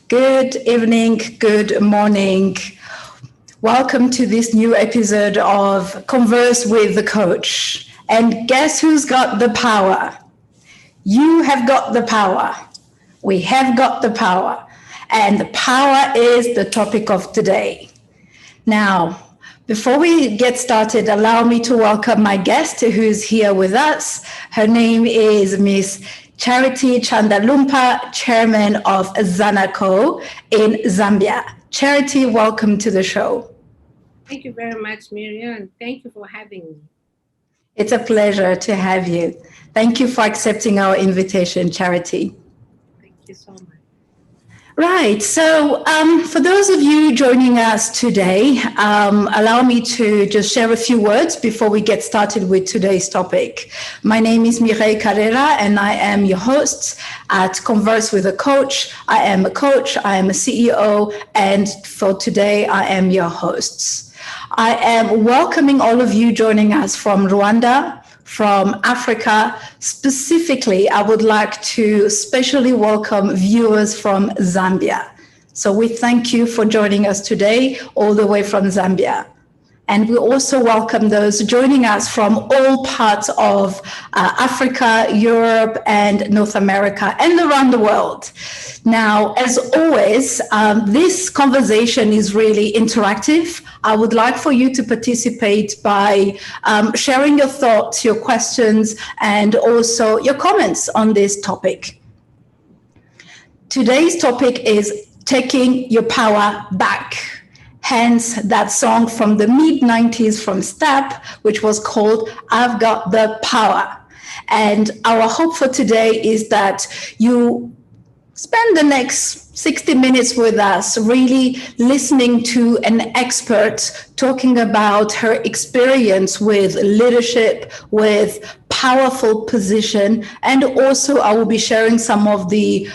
Good evening, good morning. Welcome to this new episode of Converse with the Coach. And guess who's got the power? You have got the power. We have got the power. And the power is the topic of today. Now, before we get started, allow me to welcome my guest who's here with us. Her name is Ms Charity Chanda Lumpa, Chairman of Zanaco in Zambia. Charity, welcome to the show. Thank you very much, Mireille, and thank you for having me. It's a pleasure to have you. Thank you for accepting our invitation, Charity. Thank you so much. Right, so for those of you joining us today, allow me to just share a few words before we get started with today's topic. My name is Mireille Karera, and I am your host at Converse with a Coach. I am a coach, I am a CEO, and for today, I am your host. I am welcoming all of you joining us from Rwanda, from Africa. Specifically, I would like to specially welcome viewers from Zambia. So we thank you for joining us today, all the way from Zambia. And we also welcome those joining us from all parts of Africa, Europe, and North America, and around the world. Now, as always, this conversation is really interactive. I would like for you to participate by sharing your thoughts, your questions, and also your comments on this topic. Today's topic is taking your power back. Hence that song from the mid-90s from Step, which was called I've Got the Power. And our hope for today is that you spend the next 60 minutes with us, really listening to an expert talking about her experience with leadership, with powerful position. And also I will be sharing some of the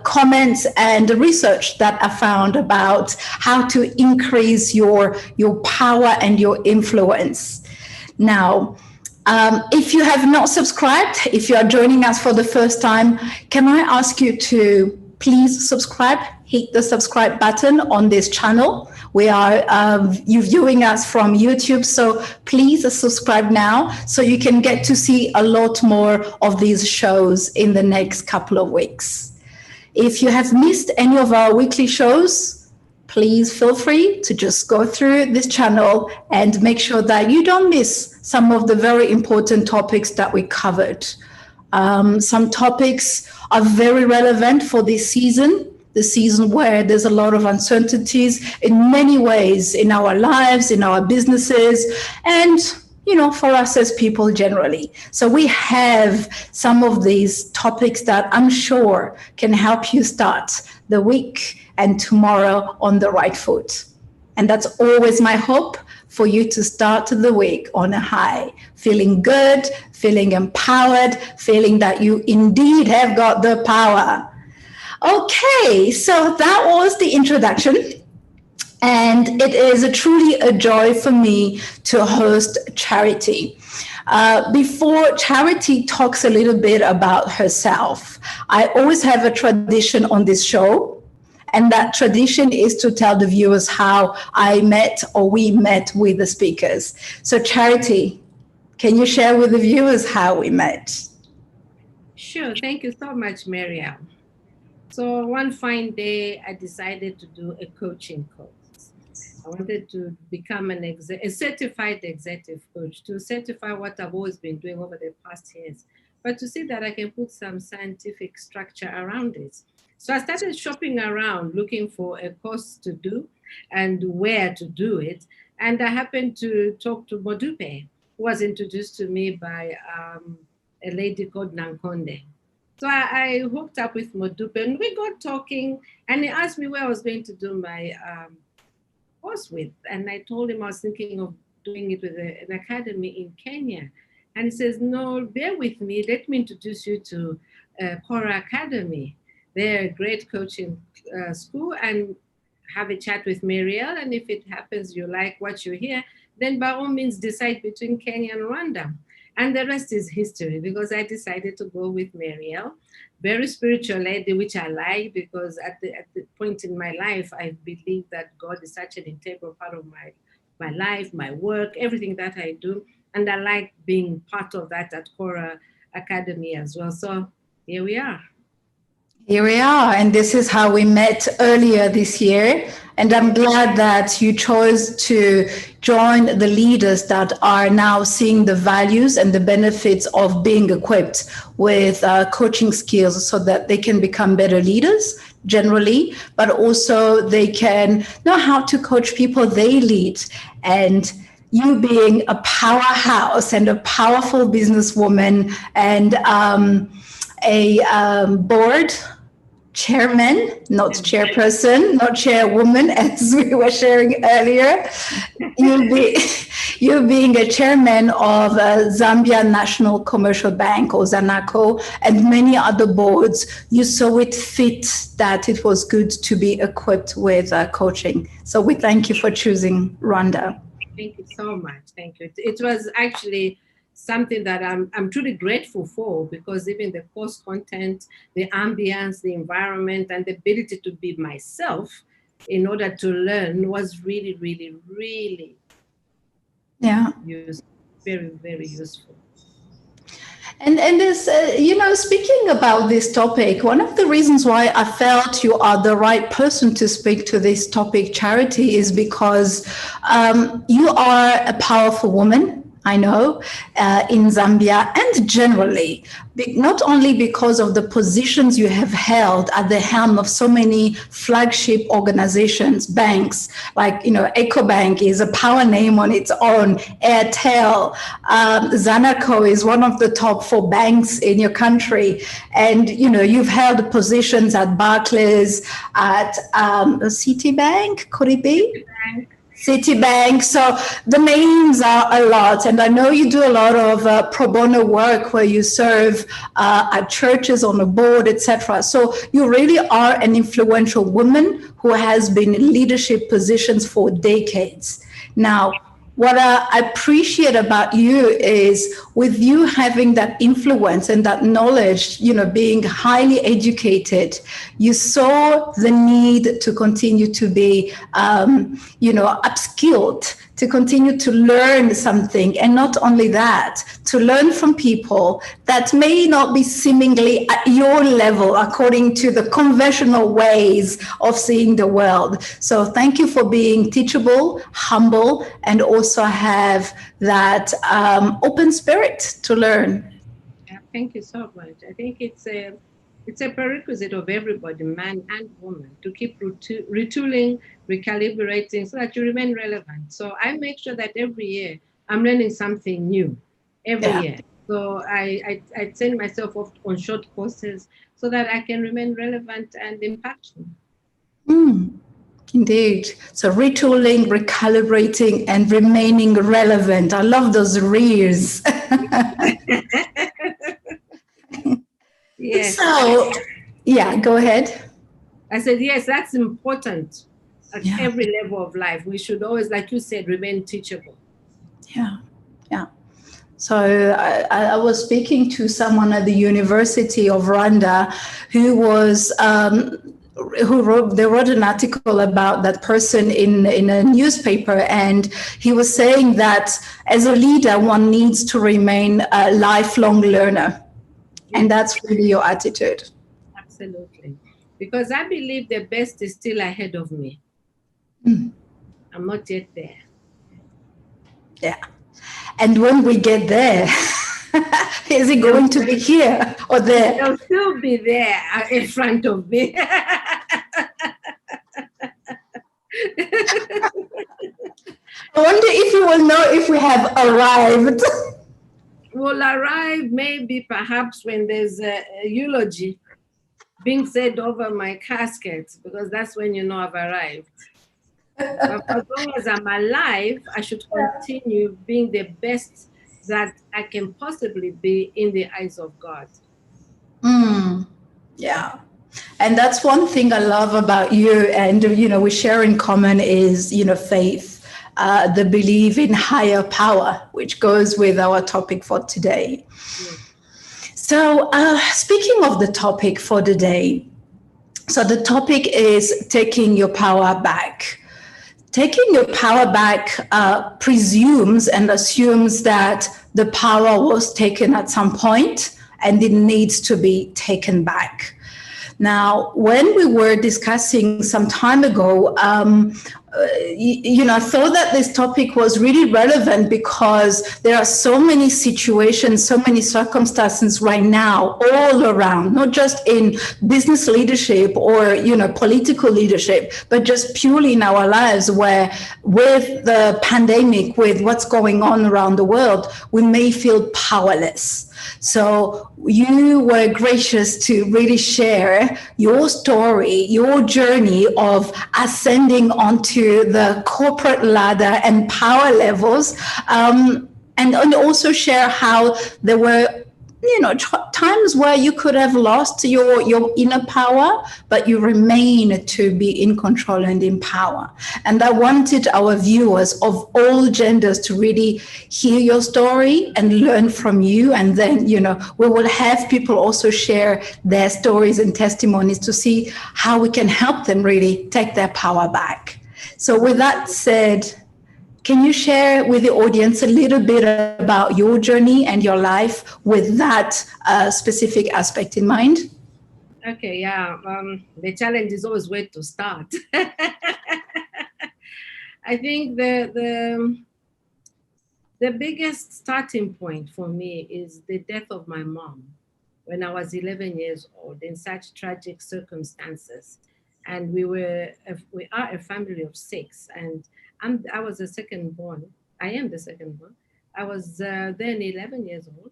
comments and research that I found about how to increase your power and your influence. Now, if you have not subscribed, if you are joining us for the first time, can I ask you to please subscribe, hit the subscribe button on this channel. We are you viewing us from YouTube, so please subscribe now so you can get to see a lot more of these shows in the next couple of weeks. If you have missed any of our weekly shows, please feel free to just go through this channel and make sure that you don't miss some of the very important topics that we covered. Some topics are very relevant for this season, the season where there's a lot of uncertainties in many ways in our lives, in our businesses, and for us as people generally. So we have some of these topics that I'm sure can help you start the week and tomorrow on the right foot. And that's always my hope, for you to start the week on a high, feeling good, feeling empowered, feeling that you indeed have got the power. Okay, so that was the introduction. And it is truly a joy for me to host Charity. Before Charity talks a little bit about herself, I always have a tradition on this show. And that tradition is to tell the viewers how I met or we met with the speakers. So Charity, can you share with the viewers how we met? Sure. Thank you so much, Mireille. So one fine day, I decided to do a coaching course. I wanted to become a certified executive coach, to certify what I've always been doing over the past years, but to see that I can put some scientific structure around it. So I started shopping around looking for a course to do and where to do it. And I happened to talk to Modupe, who was introduced to me by a lady called Nankonde. So I hooked up with Modupe and we got talking, and he asked me where I was going to do my course with. And I told him I was thinking of doing it with an academy in Kenya. And he says, no, bear with me. Let me introduce you to Karera Academy. They're a great coaching school, and have a chat with Mireille. And if it happens you like what you hear, then by all means decide between Kenya and Rwanda. And the rest is history, because I decided to go with Mireille, very spiritual lady, which I like, because at the point in my life, I believe that God is such an integral part of my life, my work, everything that I do. And I like being part of that at Karera Academy as well. So here we are. Here we are, and this is how we met earlier this year. And I'm glad that you chose to join the leaders that are now seeing the values and the benefits of being equipped with coaching skills so that they can become better leaders generally, but also they can know how to coach people they lead. And you being a powerhouse and a powerful businesswoman and a board chairman, not chairperson, not chairwoman, as we were sharing earlier. You being a chairman of Zambia National Commercial Bank, or Zanaco, and many other boards, you saw it fit that it was good to be equipped with coaching. So we thank you for choosing Rwanda. Thank you so much. Thank you. It was actually something that I'm truly grateful for, because even the course content, the ambience, the environment, and the ability to be myself in order to learn was really, really, really useful. Very, very useful. And this, speaking about this topic, one of the reasons why I felt you are the right person to speak to this topic, Charity, is because you are a powerful woman, I know, in Zambia, and generally, not only because of the positions you have held at the helm of so many flagship organizations, banks, like, Ecobank is a power name on its own, Airtel, Zanaco is one of the top 4 banks in your country. And, you've held positions at Barclays, at Citibank, could it be? Citibank. So the names are a lot. And I know you do a lot of pro bono work where you serve at churches on a board, etc. So you really are an influential woman who has been in leadership positions for decades. Now, what I appreciate about you is, with you having that influence and that knowledge, being highly educated, you saw the need to continue to be, upskilled, to continue to learn something. And not only that, to learn from people that may not be seemingly at your level according to the conventional ways of seeing the world. So thank you for being teachable, humble, and also have that open spirit to learn. Yeah, thank you so much. I think it's a prerequisite of everybody, man and woman, to keep retooling, recalibrating, so that you remain relevant. So I make sure that every year I'm learning something new every year. So I send myself off on short courses so that I can remain relevant and impactful. Indeed. So retooling, recalibrating, and remaining relevant. I love those rears. Yes. So, go ahead. I said, yes, that's important at every level of life. We should always, like you said, remain teachable. Yeah. So I was speaking to someone at the University of Rwanda who was they wrote an article about that person in a newspaper, and he was saying that as a leader, one needs to remain a lifelong learner. And that's really your attitude. Absolutely. Because I believe the best is still ahead of me. I'm not yet there. Yeah. And when we get there, is it going to be here or there? They'll still be there in front of me. I wonder if you will know if we have arrived. We'll arrive maybe perhaps when there's a eulogy being said over my casket, because that's when you know I've arrived. But as long as I'm alive, I should continue being the best that I can possibly be in the eyes of God. Yeah. And that's one thing I love about you, and we share in common is faith, the belief in higher power, which goes with our topic for today. Yes. So speaking of the topic for today, so the topic is taking your power back. Taking your power back presumes and assumes that the power was taken at some point and it needs to be taken back. Now, when we were discussing some time ago, I thought that this topic was really relevant because there are so many situations, so many circumstances right now all around, not just in business leadership or, political leadership, but just purely in our lives where with the pandemic, with what's going on around the world, we may feel powerless. So you were gracious to really share your story, your journey of ascending onto the corporate ladder and power levels, and also share how there were times where you could have lost your inner power, but you remain to be in control and in power. And I wanted our viewers of all genders to really hear your story and learn from you. And then, we will have people also share their stories and testimonies to see how we can help them really take their power back. So with that said, can you share with the audience a little bit about your journey and your life with that specific aspect in mind? Okay, yeah. The challenge is always where to start. I think the biggest starting point for me is the death of my mom when I was 11 years old in such tragic circumstances. And we are a family of 6, and I was the second born. I am the second born. I was then 11 years old.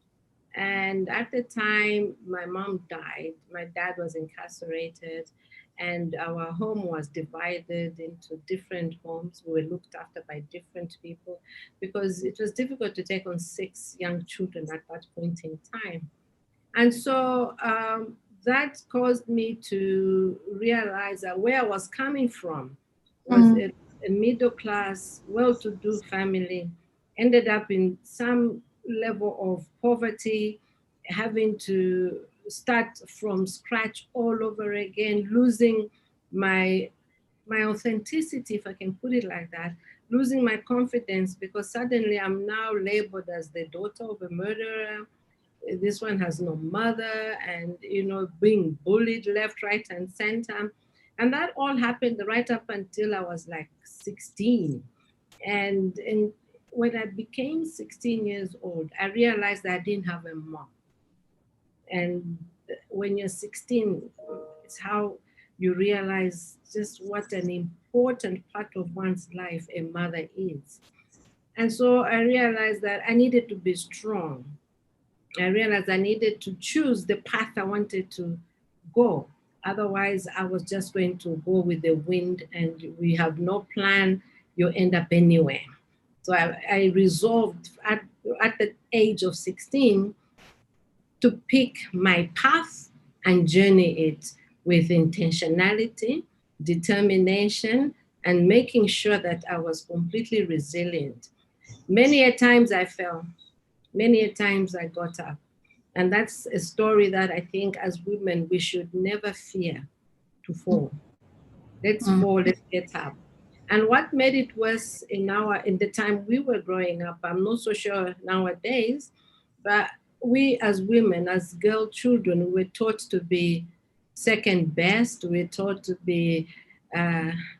And at the time my mom died, my dad was incarcerated, and our home was divided into different homes. We were looked after by different people because it was difficult to take on 6 young children at that point in time. And so that caused me to realize that where I was coming from was a middle class, well-to-do family, ended up in some level of poverty, having to start from scratch all over again, losing my authenticity, if I can put it like that, losing my confidence because suddenly I'm now labeled as the daughter of a murderer. This one has no mother, and being bullied left, right, and center. And that all happened right up until I was like 16. And when I became 16 years old, I realized that I didn't have a mom. And when you're 16, it's how you realize just what an important part of one's life a mother is. And so I realized that I needed to be strong. I realized I needed to choose the path I wanted to go. Otherwise, I was just going to go with the wind, and we have no plan. You end up anywhere. So I resolved at the age of 16 to pick my path and journey it with intentionality, determination, and making sure that I was completely resilient. Many a times I fell. Many a times I got up. And that's a story that I think as women, we should never fear to fall. Let's fall, let's get up. And what made it worse in the time we were growing up, I'm not so sure nowadays, but we as women, as girl children, we were taught to be second best. We're taught to be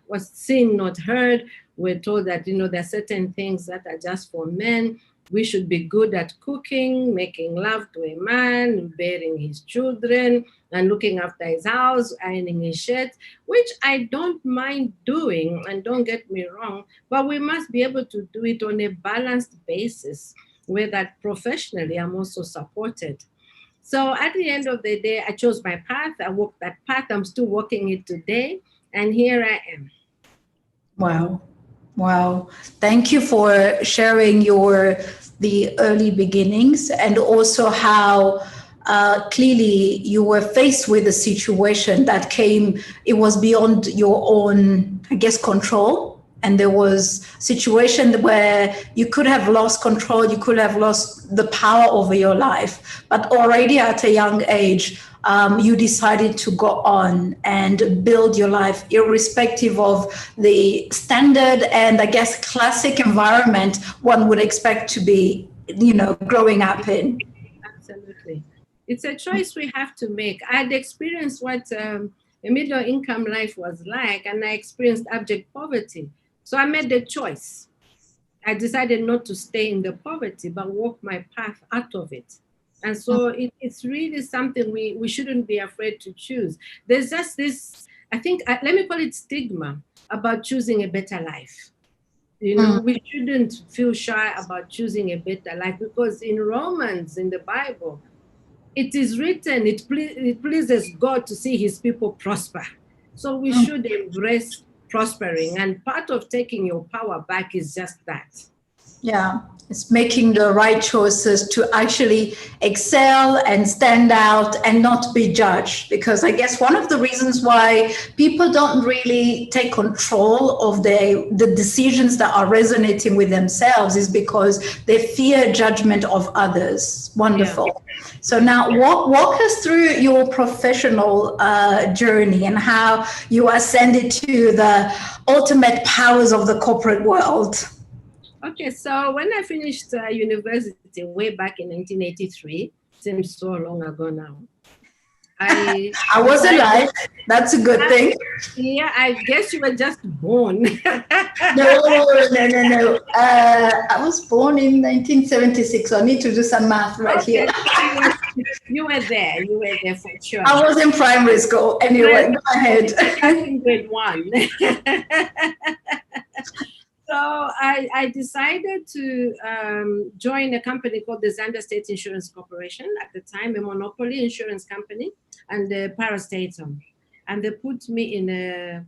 what's seen, not heard. We're told that, there are certain things that are just for men. We should be good at cooking, making love to a man, bearing his children, and looking after his house, ironing his shirt, which I don't mind doing, and don't get me wrong, but we must be able to do it on a balanced basis, where that professionally I'm also supported. So at the end of the day, I chose my path. I walked that path. I'm still walking it today. And here I am. Wow. Wow. Thank you for sharing the early beginnings, and also how clearly you were faced with a situation that it was beyond your own, I guess, control. And there was a situation where you could have lost control, you could have lost the power over your life. But already at a young age, you decided to go on and build your life irrespective of the standard and, I guess, classic environment one would expect to be, growing up in. Absolutely. It's a choice we have to make. I had experienced what a middle income life was like, and I experienced abject poverty. So I made the choice. I decided not to stay in the poverty, but walk my path out of it. And so it's really something we shouldn't be afraid to choose. There's just this, I think, let me call it stigma about choosing a better life. We shouldn't feel shy about choosing a better life, because in Romans, in the Bible, it is written, it pleases God to see his people prosper. So we should embrace prospering. And part of taking your power back is just that. Yeah, it's making the right choices to actually excel and stand out and not be judged. Because I guess one of the reasons why people don't really take control of the decisions that are resonating with themselves is because they fear judgment of others. Wonderful. Yeah. So now walk us through your professional journey and how you ascended to the ultimate powers of the corporate world. Okay, so when I finished university way back in 1983, seems so long ago now. I was alive. That's a good thing. Yeah, I guess you were just born. No. I was born in 1976. So I need to do some math here. You were there. You were there for sure. I was in primary school. Anyway, go ahead. In grade 1. So I decided to join a company called the Zambia State Insurance Corporation, at the time a monopoly insurance company, and the parastatal. And they put me in a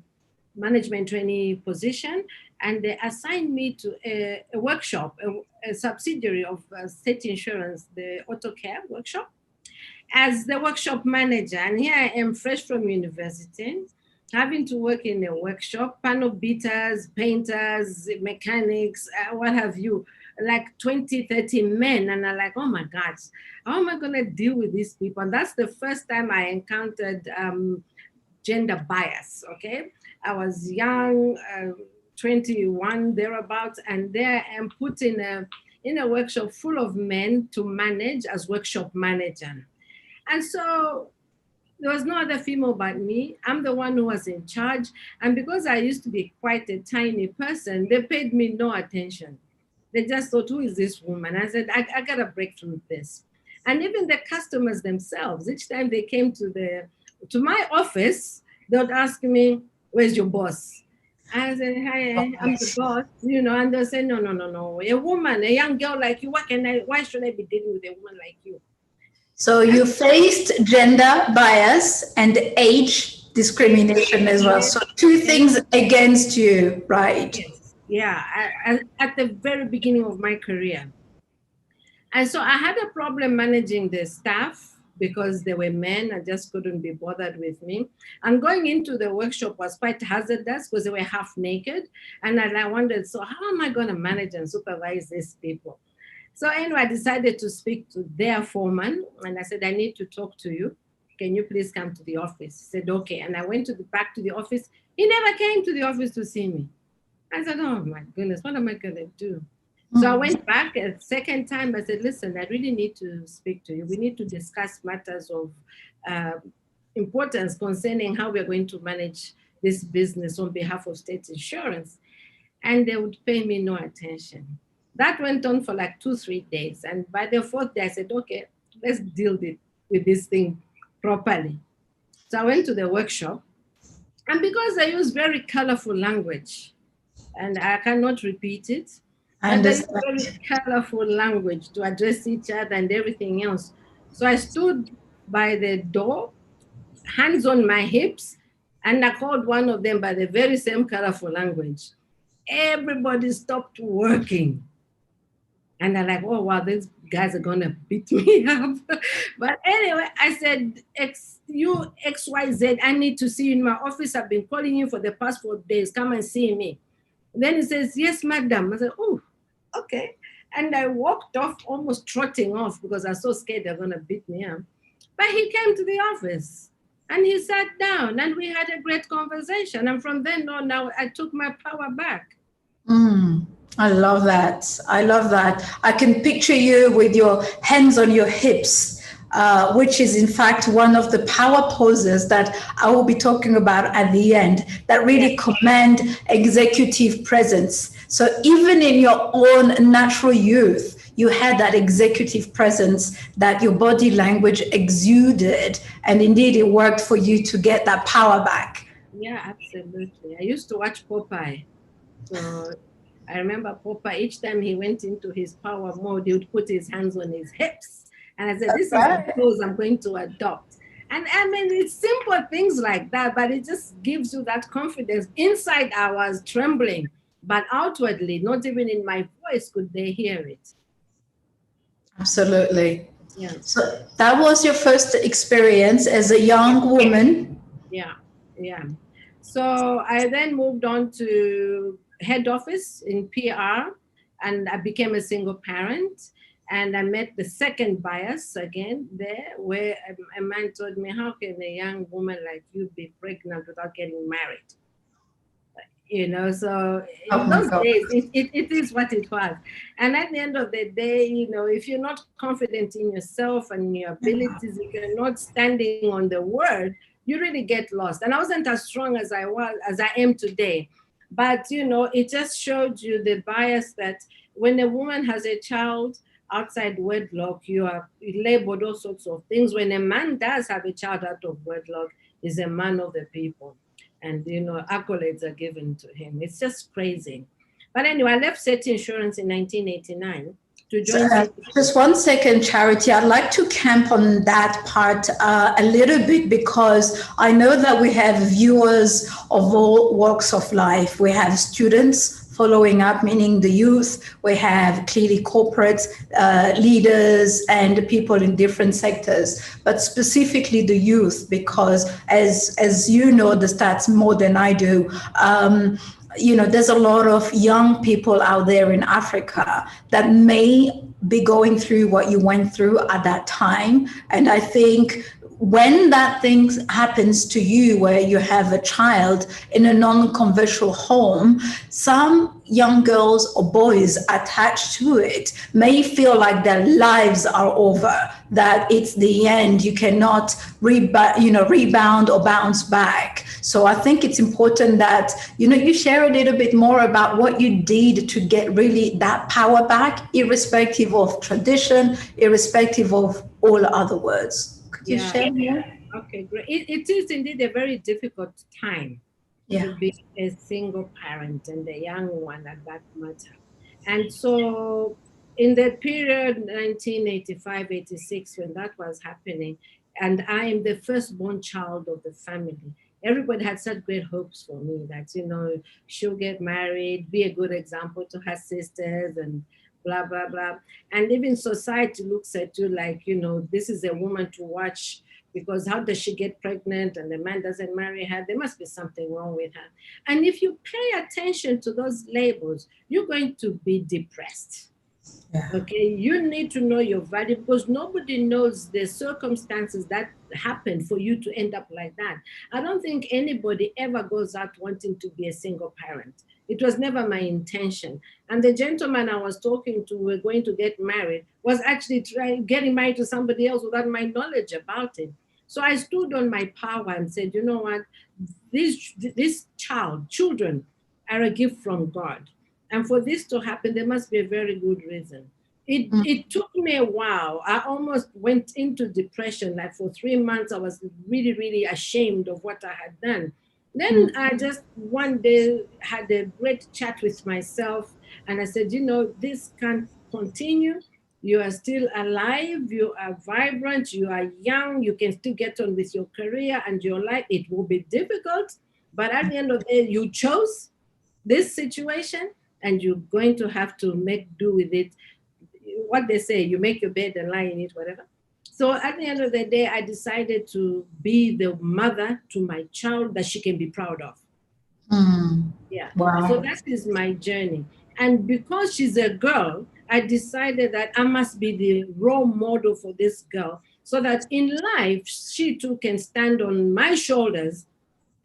management trainee position, and they assigned me to a workshop, a subsidiary of State Insurance, the Auto Care workshop, as the workshop manager. And here I am, fresh from university, having to work in a workshop, panel beaters, painters, mechanics, what have you, like 20, 30 men. And I'm like, oh my gosh, how am I going to deal with these people? And that's the first time I encountered gender bias, okay? I was young, 21, thereabouts, and there I am put in a workshop full of men to manage as workshop manager. And so there was no other female but me. I'm the one who was in charge. And because I used to be quite a tiny person, they paid me no attention. They just thought, who is this woman? I said, I got to break through this. And even the customers themselves, each time they came to my office, they would ask me, where's your boss? I said, hi, I'm the boss, and they'll say, no. A woman, a young girl like you, why should I be dealing with a woman like you? So you faced gender bias and age discrimination as well. So two things against you, right? Yes. Yeah, at the very beginning of my career. And so I had a problem managing the staff because they were men. I just couldn't be bothered with me. And going into the workshop was quite hazardous because they were half naked. And I wondered, so how am I going to manage and supervise these people? So anyway, I decided to speak to their foreman, and I said, I need to talk to you. Can you please come to the office? He said, okay. And I went back to the office. He never came to the office to see me. I said, oh my goodness, what am I going to do? So I went back a second time. I said, listen, I really need to speak to you. We need to discuss matters of importance concerning how we're going to manage this business on behalf of state insurance. And they would pay me no attention. That went on for like 2-3 days. And by the fourth day, I said, okay, let's deal with this thing properly. So I went to the workshop. And because I use very colorful language, and I cannot repeat it, I but they use understand. very colorful language to address each other and everything else. So I stood by the door, hands on my hips, and I called one of them by the very same colorful language. Everybody stopped working. And I'm like, oh, wow, these guys are going to beat me up. But anyway, I said, you XYZ, I need to see you in my office. I've been calling you for the past 4 days. Come and see me. Then he says, yes, madam. I said, oh, okay. And I walked off, almost trotting off because I was so scared they're going to beat me up. But he came to the office and he sat down and we had a great conversation. And from then on, now I took my power back. I love that. I love that. I can picture you with your hands on your hips, which is in fact one of the power poses that I will be talking about at the end that really command executive presence. So even in your own natural youth, you had that executive presence that your body language exuded. And indeed, it worked for you to get that power back. Yeah, absolutely. I used to watch Popeye. So I remember Popeye, each time he went into his power mode, he would put his hands on his hips. And I said, this is the pose I'm going to adopt. And I mean, it's simple things like that, but it just gives you that confidence. Inside, I was trembling, but outwardly, not even in my voice could they hear it. Absolutely. Yeah. So that was your first experience as a young woman. Yeah, yeah. So I then moved on to head office in PR, and I became a single parent. And I met the second bias again there, where a man told me, how can a young woman like you be pregnant without getting married? You know, so in those days, it is what it was. And at the end of the day, you know, if you're not confident in yourself and in your abilities, if you're not standing on the word, you really get lost. And I wasn't as strong as I am today. But, you know, it just showed you the bias that when a woman has a child outside wedlock, you are labeled all sorts of things. When a man does have a child out of wedlock, he's a man of the people. And, you know, accolades are given to him. It's just crazy. But anyway, I left State Insurance in 1989 to join. Just 1 second, Charity. I'd like to camp on that part a little bit because I know that we have viewers of all walks of life. We have students following up, meaning the youth. We have clearly corporate leaders and people in different sectors, but specifically the youth, because as you know the stats more than I do, you know, there's a lot of young people out there in Africa that may be going through what you went through at that time. And I think when that thing happens to you, where you have a child in a non-conventional home, some young girls or boys attached to it may feel like their lives are over, that it's the end, you cannot rebound or bounce back. So I think it's important that, you know, you share a little bit more about what you did to get really that power back, irrespective of tradition, irrespective of all other words. Could you share more? Okay, great. It is indeed a very difficult time to be a single parent and a young one at that matter. And so in the period 1985, 86, when that was happening, and I am the firstborn child of the family, everybody had such great hopes for me that, you know, she'll get married, be a good example to her sisters, and blah, blah, blah. And even society looks at you like, you know, this is a woman to watch, because how does she get pregnant and the man doesn't marry her? There must be something wrong with her. And if you pay attention to those labels, you're going to be depressed. Yeah. Okay, you need to know your value, because nobody knows the circumstances that happen for you to end up like that. I don't think anybody ever goes out wanting to be a single parent. It was never my intention. And the gentleman I was talking to, we're going to get married, was actually getting married to somebody else without my knowledge about it. So I stood on my power and said, you know what, children are a gift from God. And for this to happen, there must be a very good reason. It took me a while. I almost went into depression. Like for 3 months, I was really, really ashamed of what I had done. Then I just one day had a great chat with myself, and I said, you know, this can't continue. You are still alive, you are vibrant, you are young, you can still get on with your career and your life. It will be difficult, but at the end of the day, you chose this situation and you're going to have to make do with it. What they say, you make your bed and lie in it, whatever. So at the end of the day, I decided to be the mother to my child that she can be proud of. Yeah. Wow. So that is my journey. And because she's a girl, I decided that I must be the role model for this girl so that in life, she too can stand on my shoulders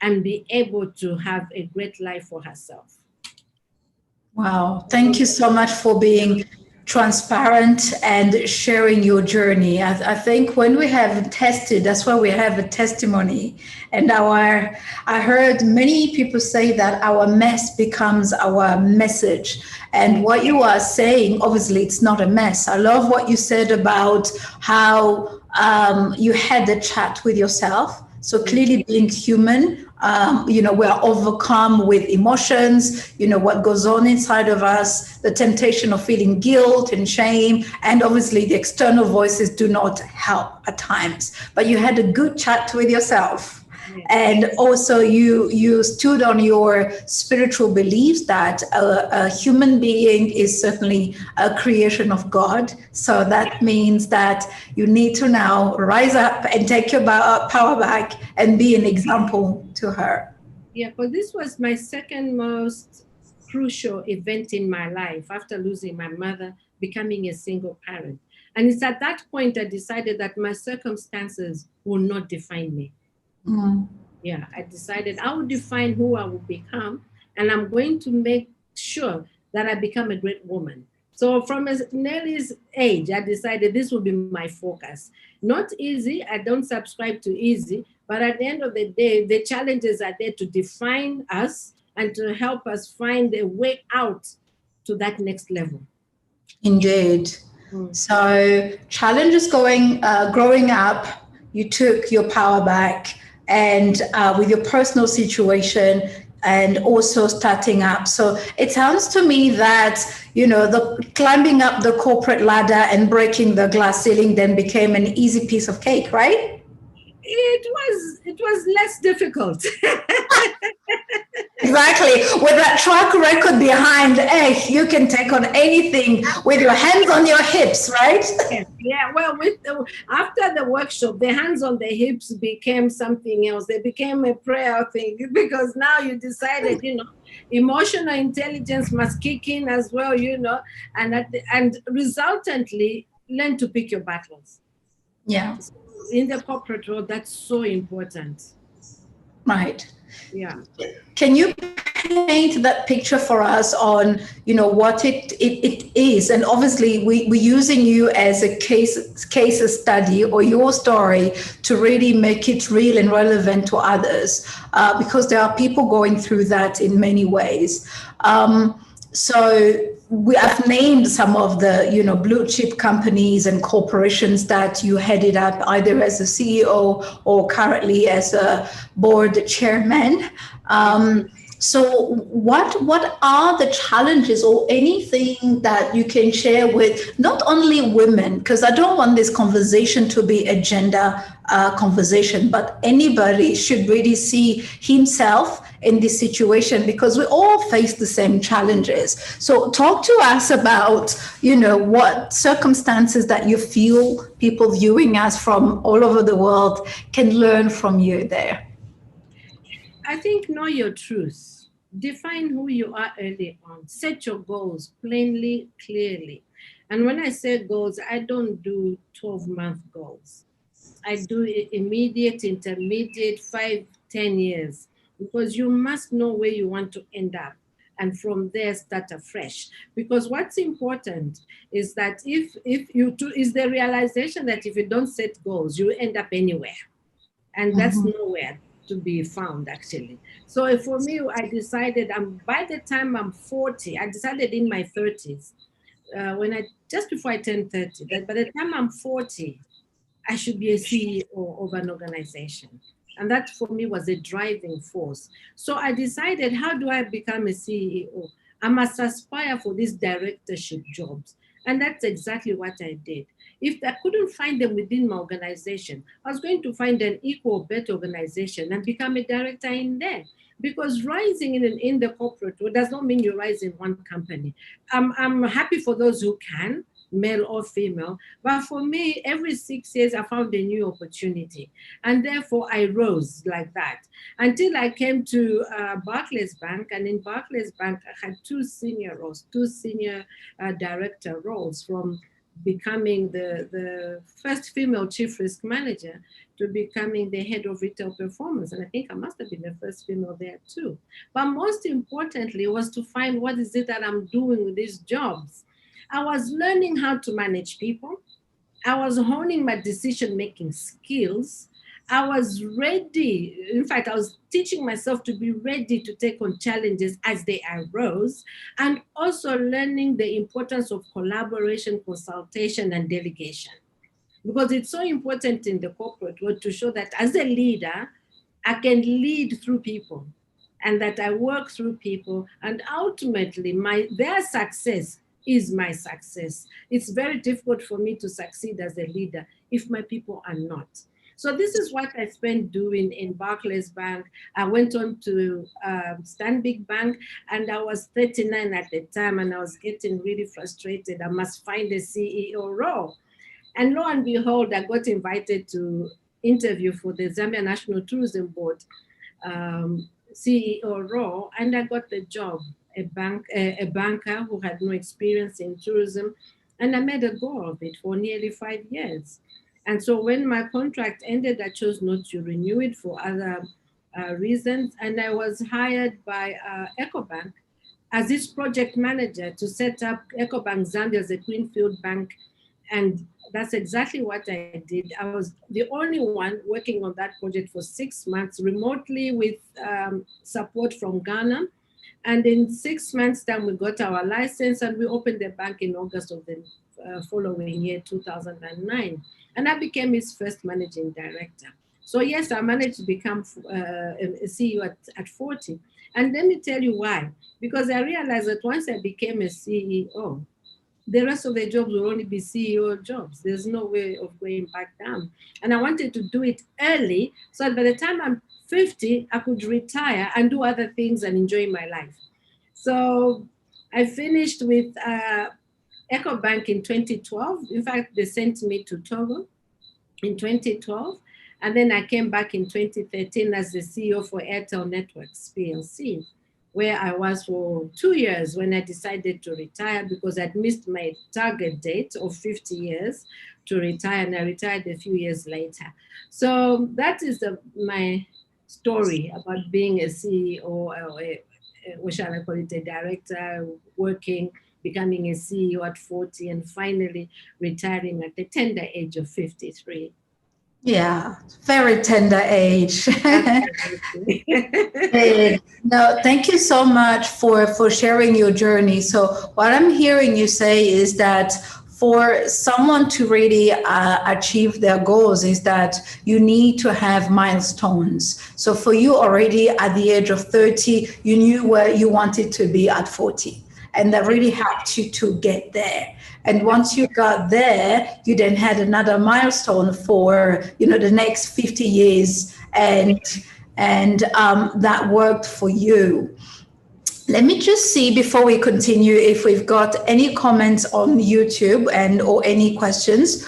and be able to have a great life for herself. Wow. Thank you so much for being transparent and sharing your journey. I think when we have tested, that's why we have a testimony. And I heard many people say that our mess becomes our message. And what you are saying, obviously, it's not a mess. I love what you said about how you had a chat with yourself. So clearly being human, we are overcome with emotions, what goes on inside of us, the temptation of feeling guilt and shame. And obviously the external voices do not help at times. But you had a good chat with yourself. And also you stood on your spiritual beliefs that a human being is certainly a creation of God. So that means that you need to now rise up and take your power back and be an example to her. Yeah, but this was my second most crucial event in my life after losing my mother, becoming a single parent. And it's at that point I decided that my circumstances will not define me. Yeah, I decided I will define who I will become, and I'm going to make sure that I become a great woman. So from an early age, I decided this will be my focus. Not easy, I don't subscribe to easy, but at the end of the day, the challenges are there to define us and to help us find a way out to that next level. Indeed. So challenges growing up, you took your power back, and with your personal situation and also starting up. So it sounds to me that, the climbing up the corporate ladder and breaking the glass ceiling then became an easy piece of cake, right? It was less difficult. Exactly. With that track record behind, you can take on anything with your hands on your hips, right? Yeah. Well, after the workshop, the hands on the hips became something else. They became a prayer thing because now you decided, emotional intelligence must kick in as well, and resultantly learn to pick your battles. Yeah. In the corporate world, that's so important. Right. Yeah. Can you paint that picture for us on, what it is? And obviously we're using you as a case study or your story to really make it real and relevant to others, because there are people going through that in many ways. So we have named some of the, blue chip companies and corporations that you headed up either as a CEO or currently as a board chairman. So what are the challenges or anything that you can share with not only women, because I don't want this conversation to be a gender conversation, but anybody should really see himself in this situation because we all face the same challenges. So talk to us about, what circumstances that you feel people viewing us from all over the world can learn from you there. I think know your truth. Define who you are early on. Set your goals plainly, clearly. And when I say goals, I don't do 12-month goals. I do immediate, intermediate, 5, 10 years, because you must know where you want to end up. and from there start afresh. Because what's important is that if you is the realization that if you don't set goals, you end up anywhere, and that's nowhere to be found actually. So for me, I decided by the time I'm 40, I decided in my 30s, just before I turned 30, that by the time I'm 40, I should be a CEO of an organization. And that for me was a driving force. So I decided, how do I become a CEO? I must aspire for these directorship jobs. And that's exactly what I did. If I couldn't find them within my organization, I was going to find an equal, better organization and become a director in there. Because rising in the corporate world does not mean you rise in one company. I'm happy for those who can, male or female. But for me, every 6 years, I found a new opportunity. And therefore, I rose like that until I came to Barclays Bank. And in Barclays Bank, I had two senior director roles, from becoming the first female chief risk manager to becoming the head of retail performance. And I think I must have been the first female there too. But most importantly was to find what is it that I'm doing with these jobs. I was learning how to manage people. I was honing my decision-making skills. I was ready. In fact, I was teaching myself to be ready to take on challenges as they arose, and also learning the importance of collaboration, consultation, and delegation. Because it's so important in the corporate world to show that as a leader, I can lead through people, and that I work through people, and ultimately their success is my success. It's very difficult for me to succeed as a leader if my people are not. So this is what I spent doing in Barclays Bank. I went on to Stanbic Bank, and I was 39 at the time, and I was getting really frustrated. I must find a CEO role. And lo and behold, I got invited to interview for the Zambia National Tourism Board CEO role, and I got the job. A banker who had no experience in tourism, and I made a go of it for nearly 5 years. And so when my contract ended, I chose not to renew it for other reasons, and I was hired by Ecobank as its project manager to set up Ecobank Zambia as a greenfield bank, and that's exactly what I did. I was the only one working on that project for 6 months remotely with support from Ghana. And in 6 months' time, we got our license, and we opened the bank in August of the following year, 2009. And I became its first managing director. So yes, I managed to become a CEO at 40. And let me tell you why. Because I realized that once I became a CEO, the rest of the jobs will only be CEO jobs. There's no way of going back down. And I wanted to do it early, so that by the time I'm 50, I could retire and do other things and enjoy my life. So I finished with Ecobank in 2012. In fact, they sent me to Togo in 2012. And then I came back in 2013 as the CEO for Airtel Networks PLC, where I was for 2 years when I decided to retire because I'd missed my target date of 50 years to retire, and I retired a few years later. So that is my story about being a CEO, or what shall I call it, a director, working, becoming a CEO at 40, and finally retiring at the tender age of 53. Yeah, very tender age. No, thank you so much for sharing your journey. So what I'm hearing you say is that for someone to really achieve their goals is that you need to have milestones. So for you already at the age of 30, you knew where you wanted to be at 40. And that really helped you to get there. And once you got there, you then had another milestone for, the next 50 years. And that worked for you. Let me just see before we continue if we've got any comments on YouTube or any questions.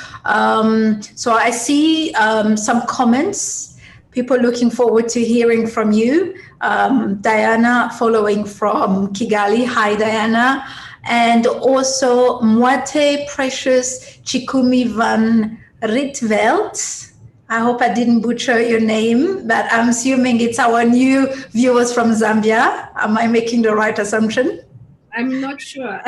So I see some comments. People looking forward to hearing from you. Diana following from Kigali. Hi, Diana. And also Mwate Precious Chikumi van Rietveld. I hope I didn't butcher your name, but I'm assuming it's our new viewers from Zambia. Am I making the right assumption? I'm not sure.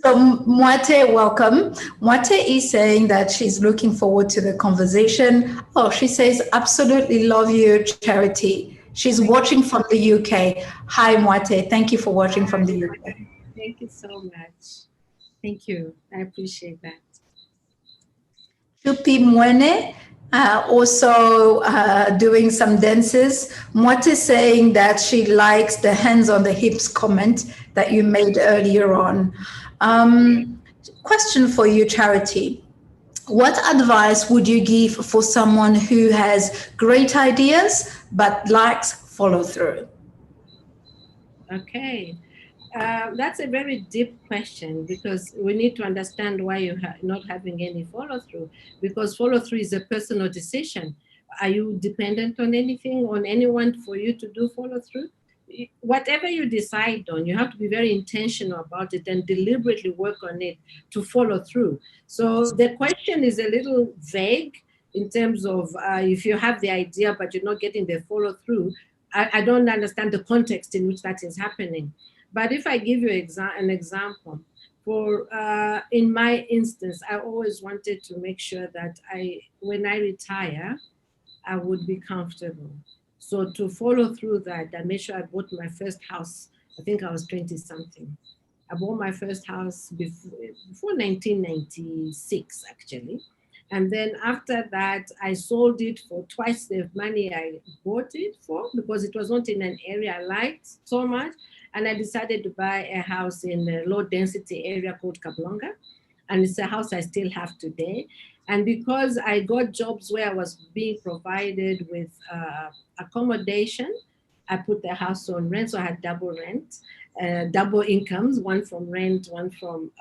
So Mwate, welcome. Mwate is saying that she's looking forward to the conversation. Oh, she says, absolutely love you, Charity. She's watching from the UK. Hi, Mwate. Thank you for watching from the UK. Thank you so much. Thank you. I appreciate that. Chupi Mwene, also doing some dances. Mwate saying that she likes the hands on the hips comment that you made earlier on. Question for you, Charity. What advice would you give for someone who has great ideas but lacks follow through? Okay. That's a very deep question, because we need to understand why you're not having any follow through, because follow through is a personal decision. Are you dependent on anything, on anyone for you to do follow through? Whatever you decide on, you have to be very intentional about it and deliberately work on it to follow through. So the question is a little vague in terms of if you have the idea but you're not getting the follow through. I don't understand the context in which that is happening. But if I give you an example, for in my instance, I always wanted to make sure that when I retire, I would be comfortable. So to follow through that, I made sure I bought my first house. I think I was 20 something. I bought my first house before 1996, actually. And then after that, I sold it for twice the money I bought it for, because it was not in an area I liked so much. And I decided to buy a house in a low density area called Kablonga. And it's a house I still have today. And because I got jobs where I was being provided with accommodation, I put the house on rent. So I had double rent, double incomes, one from rent, one from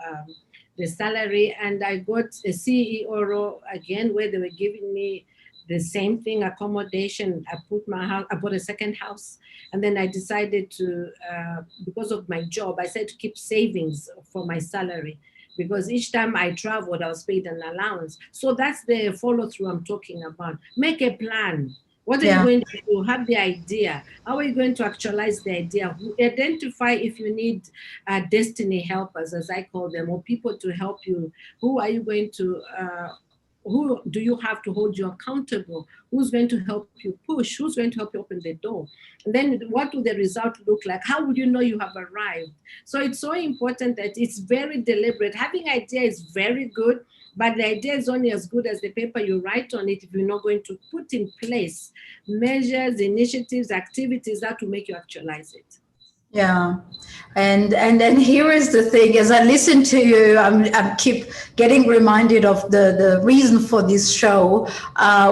the salary. And I got a CEO role again, where they were giving me the same thing, accommodation. I bought a second house. And then I decided to, because of my job, I said to keep savings for my salary, because each time I traveled, I was paid an allowance. So that's the follow through I'm talking about. Make a plan. What are you going to do? Have the idea. How are you going to actualize the idea? Identify if you need destiny helpers, as I call them, or people to help you. Who are you going to, who do you have to hold you accountable? Who's going to help you push? Who's going to help you open the door? And then what will the result look like? How would you know you have arrived? So it's so important that it's very deliberate. Having idea is very good, but the idea is only as good as the paper you write on it if you're not going to put in place measures, initiatives, activities that will make you actualize it. Yeah. And then here is the thing, as I listen to you, I keep getting reminded of the reason for this show,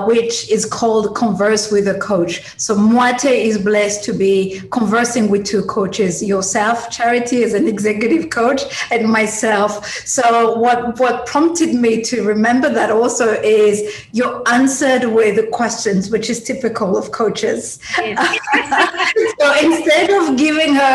which is called Converse with a Coach. So Mwate is blessed to be conversing with two coaches, yourself, Charity, as an executive coach, and myself. So what prompted me to remember that also is you answered with questions, which is typical of coaches. Yes. So instead of giving her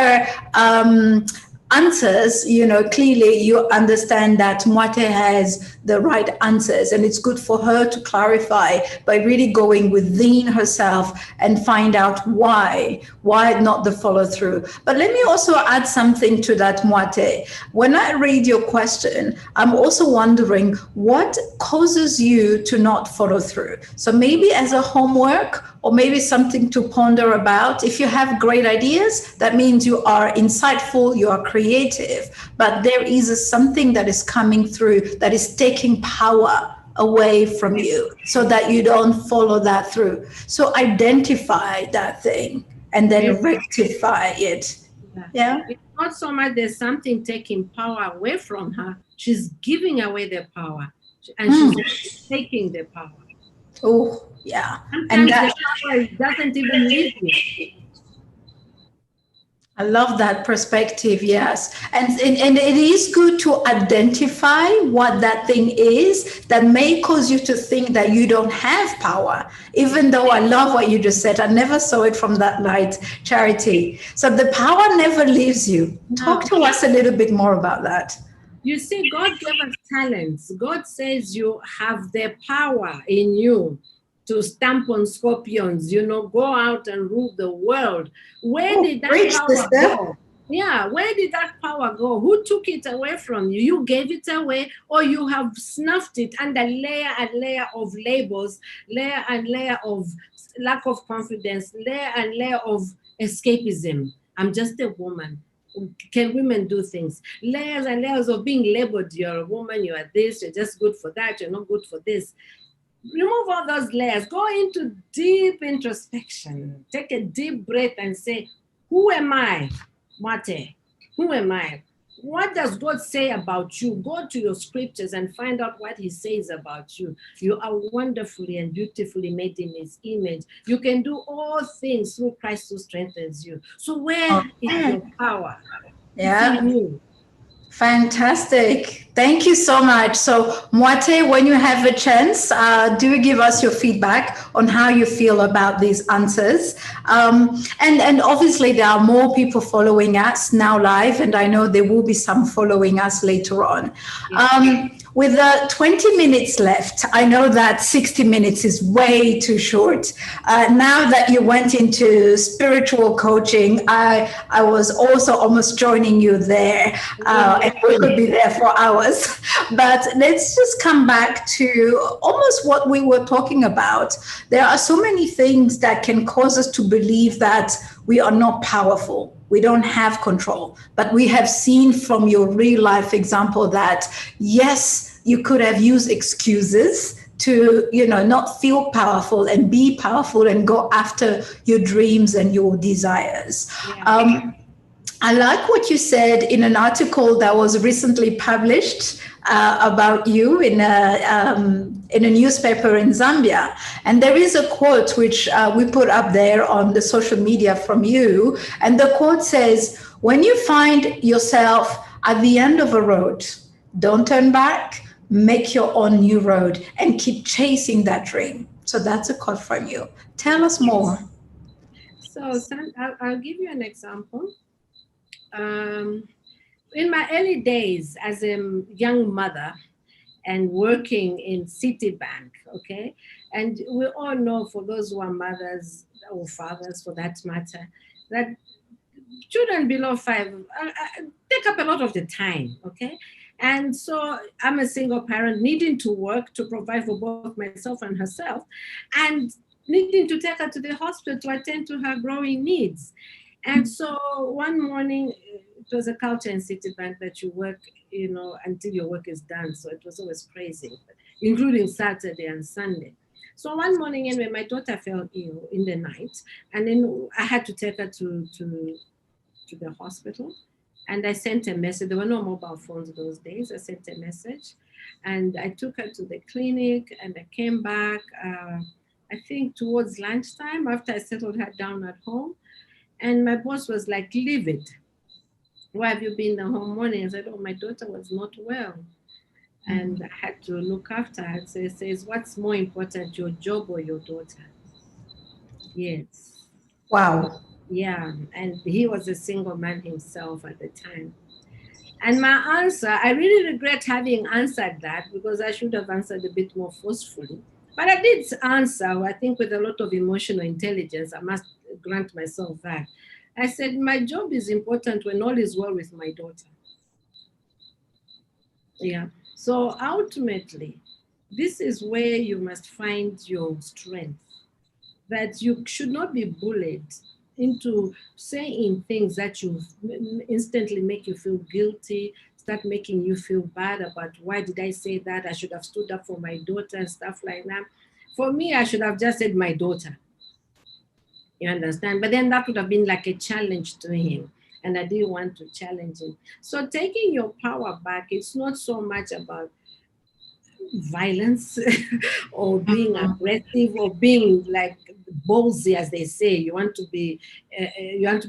answers, clearly you understand that Mwate has the right answers, and it's good for her to clarify by really going within herself and find out why not the follow through. But let me also add something to that, Mwate. When I read your question, I'm also wondering what causes you to not follow through. So maybe as a homework, or maybe something to ponder about. If you have great ideas, that means you are insightful, you are creative, but there is something that is coming through that is taking power away from you so that you don't follow that through. So identify that thing and then rectify it. Yeah. It's not so much there's something taking power away from her. She's giving away the power, and she's taking the power. Oh, yeah. Sometimes and the power doesn't even leave you. I love that perspective, yes. And it is good to identify what that thing is that may cause you to think that you don't have power, even though I love what you just said. I never saw it from that light, Charity. So the power never leaves you. Talk to us a little bit more about that. You see, God gave us talents. God says you have the power in you to stamp on scorpions, go out and rule the world. Where Oh, did that preach, power sister. go? Yeah, where did that power go? Who took it away from you? You gave it away, or you have snuffed it under layer and layer of labels, layer and layer of lack of confidence, layer and layer of escapism. I'm just a woman. Can women do things? Layers and layers of being labeled. You're a woman, you are this, you're just good for that, you're not good for this. Remove all those layers. Go into deep introspection. Take a deep breath and say, who am I, Mate? Who am I? What does God say about you? Go to your scriptures and find out what he says about you. You are wonderfully and beautifully made in his image. You can do all things through Christ who strengthens you. So where is your power? It's in Yeah. you. Fantastic. Thank you so much. So, Mwate, when you have a chance, do give us your feedback on how you feel about these answers. And obviously, there are more people following us now live, and I know there will be some following us later on. With 20 minutes left, I know that 60 minutes is way too short. Now that you went into spiritual coaching, I was also almost joining you there, and we could be there for hours. But let's just come back to almost what we were talking about. There are so many things that can cause us to believe that we are not powerful. We don't have control. But we have seen from your real life example that, yes, you could have used excuses to, not feel powerful and be powerful and go after your dreams and your desires. Yeah. I like what you said in an article that was recently published about you in a newspaper in Zambia. And there is a quote which we put up there on the social media from you. And the quote says, when you find yourself at the end of a road, don't turn back, make your own new road and keep chasing that dream. So that's a quote from you. Tell us more. So, I'll give you an example. In my early days as a young mother and working in Citibank, okay, and we all know, for those who are mothers or fathers for that matter, that children below 5 take up a lot of the time, okay? And so I'm a single parent needing to work to provide for both myself and herself, and needing to take her to the hospital to attend to her growing needs. And so one morning, it was a culture in Citibank that you work, until your work is done. So it was always crazy, including Saturday and Sunday. So one morning, anyway, my daughter fell ill in the night, and then I had to take her to the hospital. And I sent a message. There were no mobile phones those days. I sent a message, and I took her to the clinic, and I came back, I think towards lunchtime, after I settled her down at home. And my boss was like, leave it. Why have you been the whole morning? I said, oh, my daughter was not well. And I had to look after her. So he says, what's more important, your job or your daughter? Yes. Wow. Yeah. And he was a single man himself at the time. And my answer, I really regret having answered that, because I should have answered a bit more forcefully. But I did answer, I think, with a lot of emotional intelligence. I must grant myself that. I said, my job is important when all is well with my daughter. Yeah. So ultimately, this is where you must find your strength, that you should not be bullied into saying things that you instantly make you feel guilty, start making you feel bad about, why did I say that? I should have stood up for my daughter and stuff like that. For me, I should have just said my daughter. You understand? But then that would have been like a challenge to him. And I didn't want to challenge him. So taking your power back, it's not so much about violence or being aggressive or being like ballsy, as they say. You want to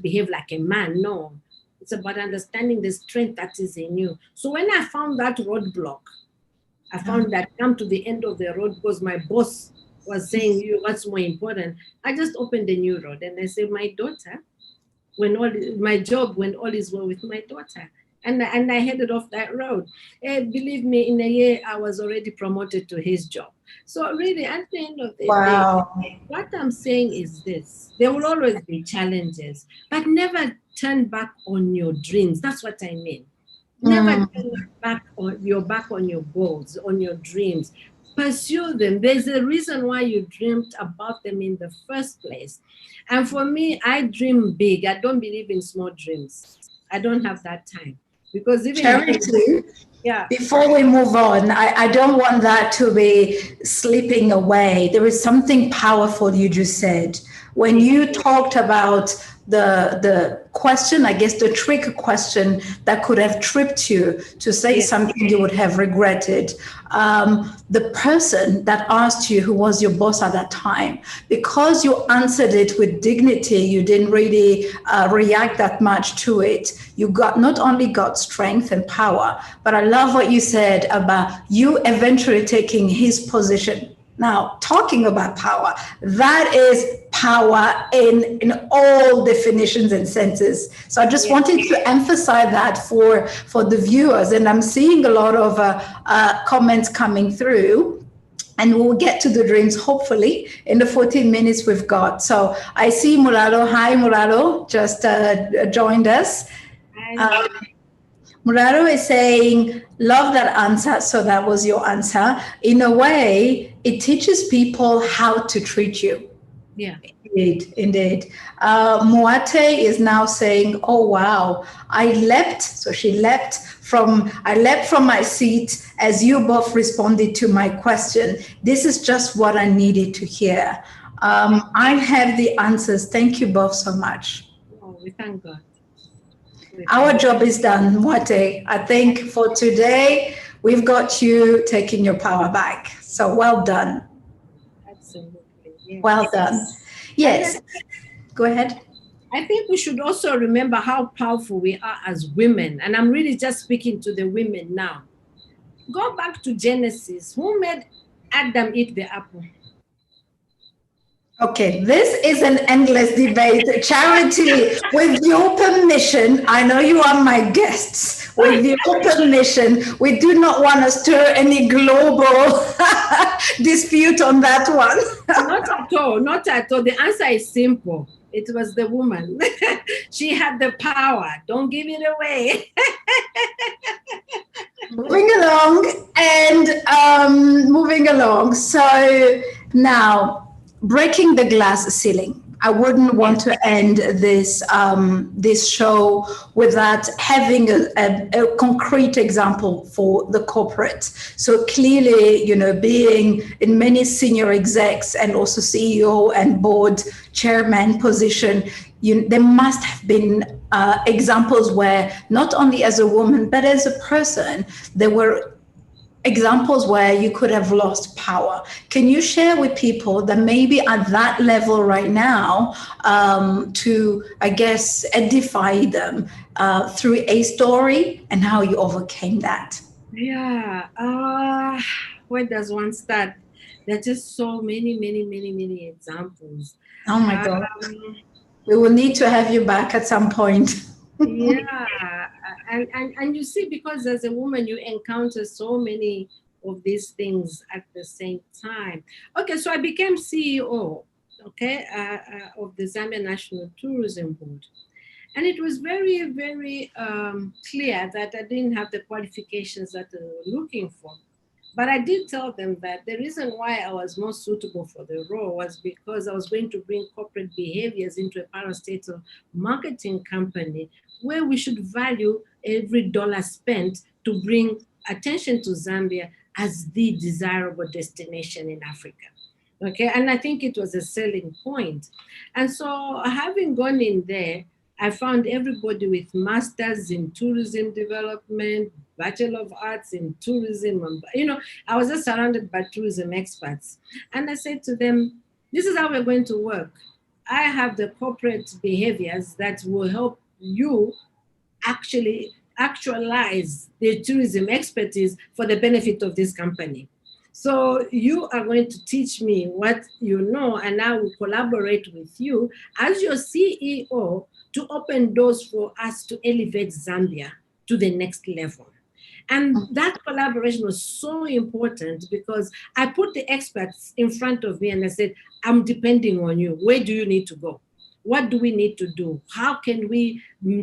behave like a man. No, it's about understanding the strength that is in you. So when I found that roadblock, I found that come to the end of the road because my boss was saying, you, what's more important? I just opened a new road and I said, my daughter, my job when all is well with my daughter. And I headed off that road. And believe me, in a year, I was already promoted to his job. So really, at the end of the day, Wow. what I'm saying is this: there will always be challenges, but never turn back on your dreams. That's what I mean. Never Mm. turn back on your goals, on your dreams. Pursue them. There's a reason why you dreamt about them in the first place. And for me, I dream big. I don't believe in small dreams. I don't have that time because Charity, yeah. before we move on, I don't want that to be slipping away. There is something powerful you just said. When you talked about the question, I guess the trick question that could have tripped you to say something you would have regretted. The person that asked you who was your boss at that time, because you answered it with dignity, you didn't really react that much to it. You got not only got strength and power, but I love what you said about you eventually taking his position. Now, talking about power, that is power in all definitions and senses. So I just wanted to emphasize that for the viewers. And I'm seeing a lot of comments coming through. And we'll get to the dreams, hopefully, in the 14 minutes we've got. So I see Murado. Hi, Murado, just joined us. Murado is saying, love that answer. So that was your answer. In a way, it teaches people how to treat you. Yeah. Indeed. Moate is now saying, oh, wow, I leapt from my seat as you both responded to my question. This is just what I needed to hear. I have the answers. Thank you both so much. Oh, we thank God. Our job is done, Moate. I think for today, we've got you taking your power back. So well done. Absolutely. Yes. Well done. Yes. Go ahead. I think we should also remember how powerful we are as women. And I'm really just speaking to the women now. Go back to Genesis. Who made Adam eat the apple? Okay, this is an endless debate. Charity, with your permission, I know you are my guests. With your permission, we do not want to stir any global dispute on that one. Not at all. Not at all. The answer is simple. It was the woman. She had the power. Don't give it away. Moving along. So now, breaking the glass ceiling. I wouldn't want to end this this show without having a concrete example for the corporate. So clearly, being in many senior execs and also CEO and board chairman position, there must have been examples where not only as a woman but as a person, there were examples where you could have lost power. Can you share with people that maybe at that level right now to, I guess, edify them through a story and how you overcame that? Yeah. Where does one start? There are just so many examples. Oh my God. We will need to have you back at some point. Yeah. And you see, because as a woman, you encounter so many of these things at the same time. Okay, so I became CEO, of the Zambia National Tourism Board. And it was very, very clear that I didn't have the qualifications that they were looking for. But I did tell them that the reason why I was most suitable for the role was because I was going to bring corporate behaviors into a parastatal marketing company where we should value every dollar spent to bring attention to Zambia as the desirable destination in Africa. Okay, and I think it was a selling point. And so having gone in there, I found everybody with masters in tourism development, Bachelor of Arts in tourism. I was just surrounded by tourism experts. And I said to them, this is how we're going to work. I have the corporate behaviors that will help you actually actualize the tourism expertise for the benefit of this company. So you are going to teach me what you know, and I will collaborate with you as your CEO to open doors for us to elevate Zambia to the next level. And that collaboration was so important because I put the experts in front of me and I said, I'm depending on you. Where do you need to go? What do we need to do? How can we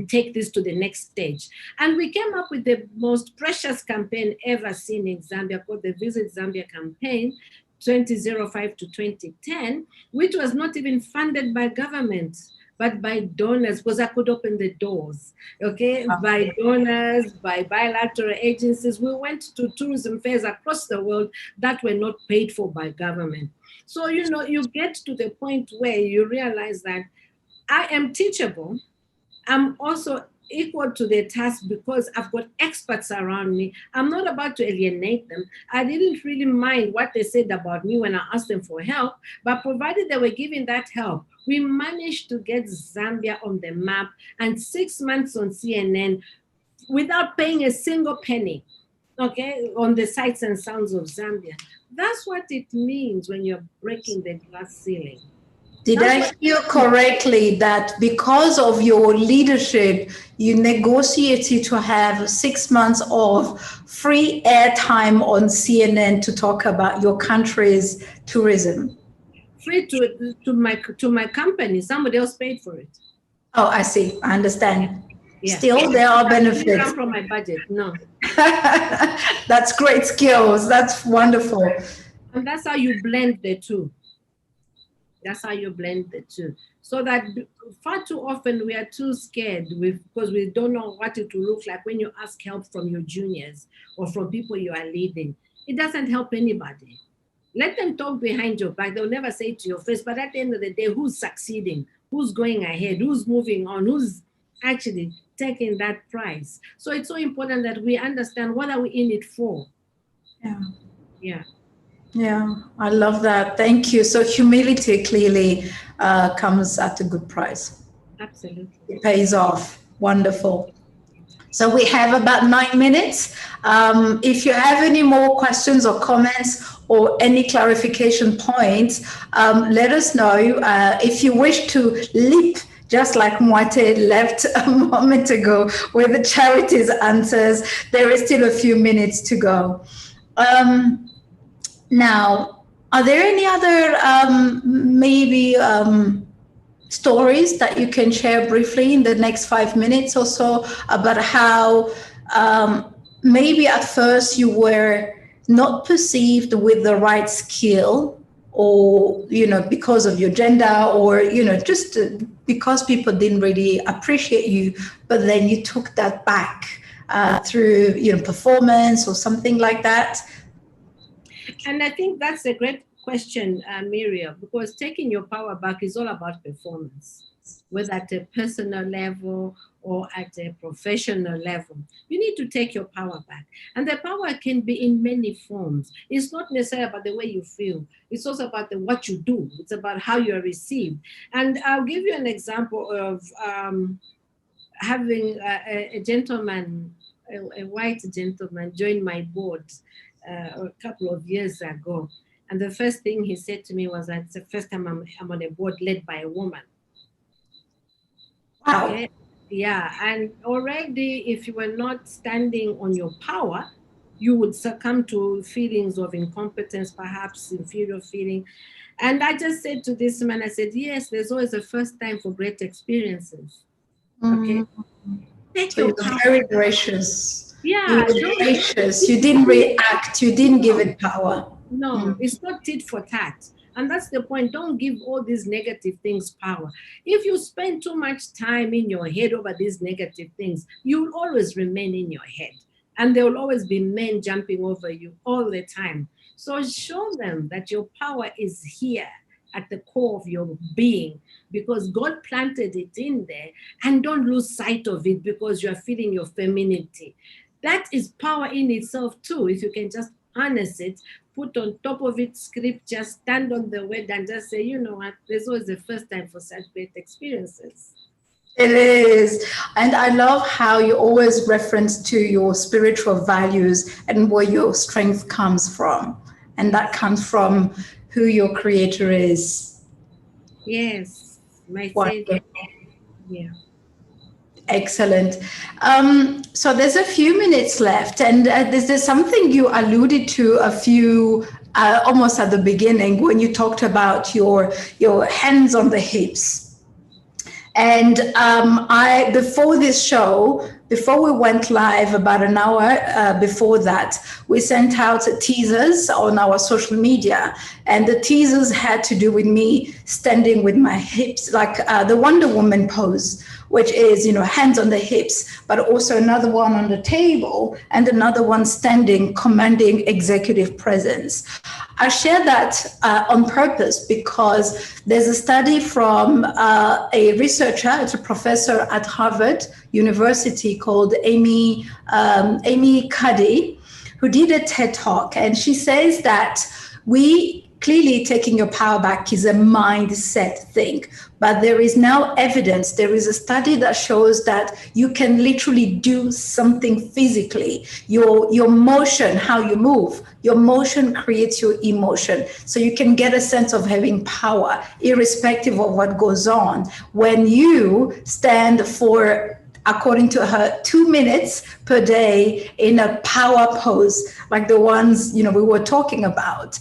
take this to the next stage? And we came up with the most precious campaign ever seen in Zambia called the Visit Zambia campaign, 2005 to 2010, which was not even funded by government, but by donors, because I could open the doors, okay? By donors, by bilateral agencies. We went to tourism fairs across the world that were not paid for by government. So, you get to the point where you realize that I am teachable. I'm also equal to the task because I've got experts around me. I'm not about to alienate them. I didn't really mind what they said about me when I asked them for help, but provided they were giving that help, we managed to get Zambia on the map and 6 months on CNN without paying a single penny, okay, on the sights and sounds of Zambia. That's what it means when you're breaking the glass ceiling. Did I hear correctly that because of your leadership, you negotiated to have 6 months of free airtime on CNN to talk about your country's tourism? Free to my company. Somebody else paid for it. Oh, I see. I understand. Yeah. Still, there are benefits. Didn't come from my budget. No. That's great skills. That's wonderful. And that's how you blend the two. That's how you blend the two. So that far too often we are too scared because we don't know what it will look like when you ask help from your juniors or from people you are leading. It doesn't help anybody. Let them talk behind your back. They'll never say it to your face. But at the end of the day, who's succeeding? Who's going ahead? Who's moving on? Who's actually taking that prize? So it's so important that we understand what are we in it for. Yeah. Yeah, I love that. Thank you. So humility clearly comes at a good price. Absolutely. It pays off. Wonderful. So we have about 9 minutes. If you have any more questions or comments or any clarification points, let us know. If you wish to leap, just like Mwate left a moment ago with the charities answers, there is still a few minutes to go. Now, are there any other maybe stories that you can share briefly in the next 5 minutes or so about how maybe at first you were not perceived with the right skill, or because of your gender, or just because people didn't really appreciate you, but then you took that back through performance or something like that? And I think that's a great question, Mireille, because taking your power back is all about performance, whether at a personal level or at a professional level. You need to take your power back. And the power can be in many forms. It's not necessarily about the way you feel. It's also about what you do. It's about how you're received. And I'll give you an example of having a gentleman, a white gentleman, join my board a couple of years ago. And the first thing he said to me was that it's the first time I'm on a board led by a woman. Wow. Okay? Yeah, and already if you were not standing on your power, you would succumb to feelings of incompetence, perhaps inferior feeling. And I just said to this man, I said, yes, there's always a first time for great experiences. Okay? Take So your you're power. very gracious. Yeah. You were gracious. You didn't react. You didn't give it power. No, it's not tit for tat. And that's the point. Don't give all these negative things power. If you spend too much time in your head over these negative things, you will always remain in your head. And there will always be men jumping over you all the time. So show them that your power is here at the core of your being, because God planted it in there, and don't lose sight of it because you're feeling your femininity. That is power in itself too. If you can just harness it, put on top of it scripture, stand on the word and just say, you know what, there's always the first time for such great experiences. It is. And I love how you always reference to your spiritual values and where your strength comes from. And that comes from who your creator is. Yes, my Wonderful. Savior. Yeah. Excellent. So there's a few minutes left, and there's something you alluded to a few almost at the beginning when you talked about your hands on the hips. And before this show, before we went live, about an hour before that, we sent out teasers on our social media. And the teasers had to do with me standing with my hips, like the Wonder Woman pose, which is, hands on the hips, but also another one on the table and another one standing, commanding executive presence. I share that on purpose because there's a study from a researcher, it's a professor at Harvard University called Amy Cuddy, who did a TED Talk. And she says that clearly taking your power back is a mindset thing, but there is now evidence. There is a study that shows that you can literally do something physically. Your motion, how you move, your motion creates your emotion. So you can get a sense of having power, irrespective of what goes on. When you stand for, according to her, 2 minutes per day in a power pose, like the ones we were talking about.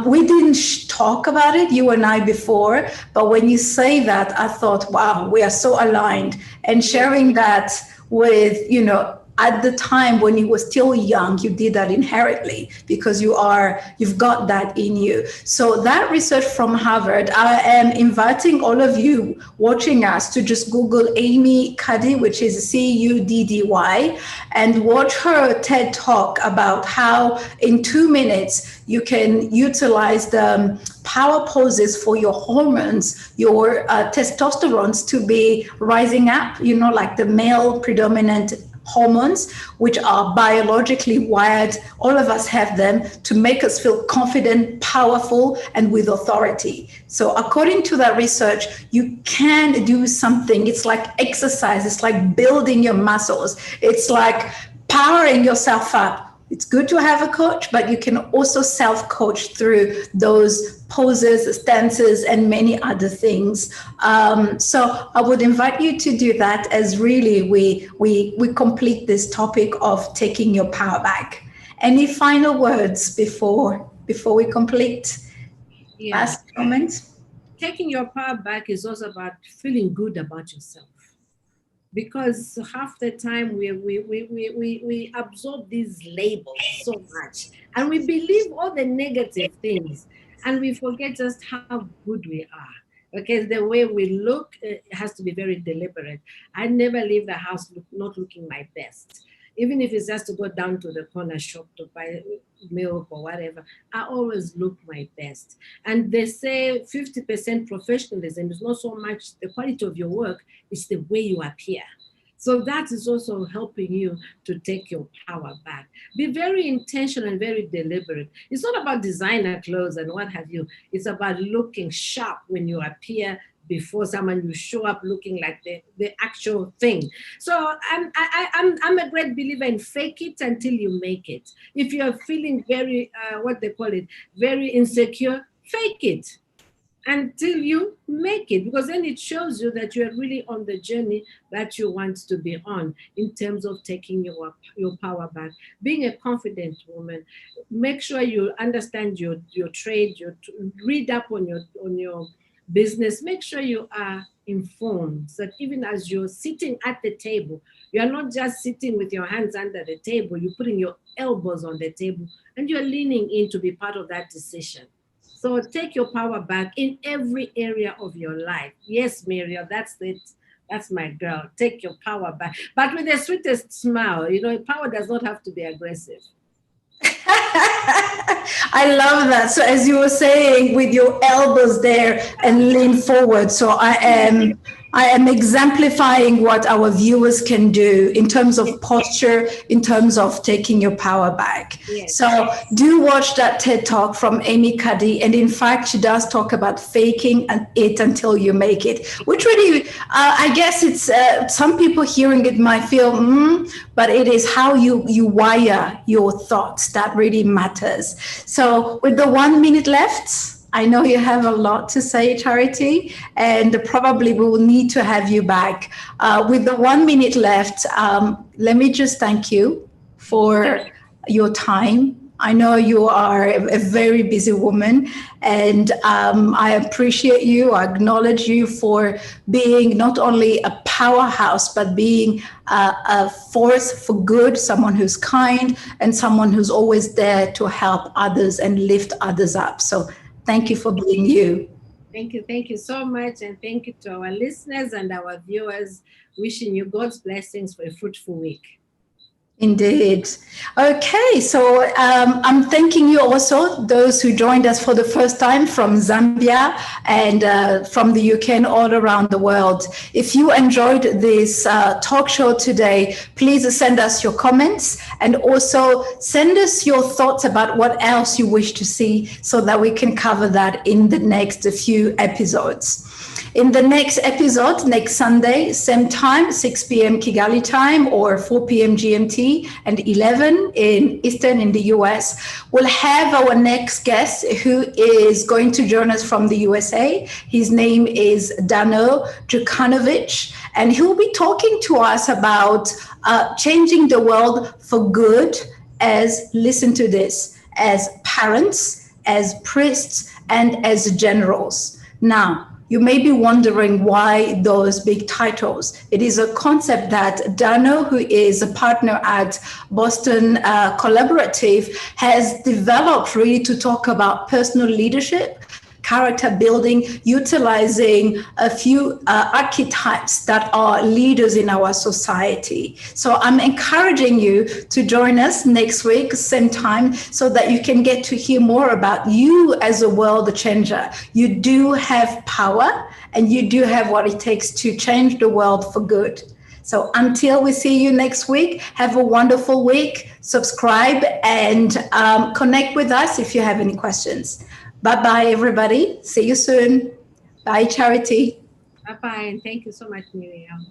We didn't talk about it, you and I, before, but when you say that, I thought, wow, we are so aligned. And sharing that with, at the time when you were still young, you did that inherently because you've got that in you. So that research from Harvard, I am inviting all of you watching us to just Google Amy Cuddy, which is Cuddy, and watch her TED Talk about how in 2 minutes you can utilize the power poses for your hormones, your testosterones to be rising up, like the male predominant hormones, which are biologically wired. All of us have them to make us feel confident, powerful, and with authority. So according to that research, you can do something. It's like exercise. It's like building your muscles. It's like powering yourself up. It's good to have a coach, but you can also self-coach through those poses, stances, and many other things. So I would invite you to do that as really we complete this topic of taking your power back. Any final words before we complete? Yeah. Last comments? Taking your power back is also about feeling good about yourself. Because half the time we absorb these labels so much, and we believe all the negative things, and we forget just how good we are. Okay, the way we look has to be very deliberate. I never leave the house not looking my best. Even if it's just to go down to the corner shop to buy milk or whatever, I always look my best. And they say 50% professionalism is not so much the quality of your work, it's the way you appear. So that is also helping you to take your power back. Be very intentional and very deliberate. It's not about designer clothes and what have you. It's about looking sharp when you appear before someone. You show up looking like the actual thing. So I'm a great believer in fake it until you make it. If you're feeling very, very insecure, fake it until you make it, because then it shows you that you're really on the journey that you want to be on in terms of taking your power back. Being a confident woman, make sure you understand your trade, read up on your business, make sure you are informed, so that even as you're sitting at the table, you're not just sitting with your hands under the table, you're putting your elbows on the table and you're leaning in to be part of that decision. So take your power back in every area of your life. Yes, Mireille, that's it. That's my girl. Take your power back. But with the sweetest smile, power does not have to be aggressive. I love that. So as you were saying, with your elbows there and lean forward. So I am exemplifying what our viewers can do in terms of posture, in terms of taking your power back. Yes. So do watch that TED Talk from Amy Cuddy. And in fact, she does talk about faking it until you make it, which really, I guess it's some people hearing it might feel, but it is how you wire your thoughts that really matters. So with the 1 minute left, I know you have a lot to say, Charity, and probably we will need to have you back. With the 1 minute left, let me just thank you for your time. I know you are a very busy woman, and I appreciate you. I acknowledge you for being not only a powerhouse, but being a force for good, someone who's kind, and someone who's always there to help others and lift others up. So thank you for being you. Thank you so much, and thank you to our listeners and our viewers. Wishing you God's blessings for a fruitful week. Indeed. Okay, so I'm thanking you also, those who joined us for the first time from Zambia and from the UK and all around the world. If you enjoyed this talk show today, please send us your comments and also send us your thoughts about what else you wish to see so that we can cover that in the next few episodes. In the next episode, next Sunday, same time, 6 p.m. Kigali time or 4 p.m. GMT and 11 in Eastern in the US, we'll have our next guest who is going to join us from the USA. His name is Dano Djukanovic, and he'll be talking to us about changing the world for good as, listen to this, as parents, as priests, and as generals. Now, you may be wondering why those big titles. It is a concept that Dano, who is a partner at Boston Collaborative, has developed really to talk about personal leadership, character building, utilizing a few archetypes that are leaders in our society. So I'm encouraging you to join us next week, same time, so that you can get to hear more about you as a world changer. You do have power and you do have what it takes to change the world for good. So until we see you next week, have a wonderful week, subscribe and connect with us if you have any questions. Bye-bye, everybody. See you soon. Bye, Charity. Bye-bye, and thank you so much, Mireille.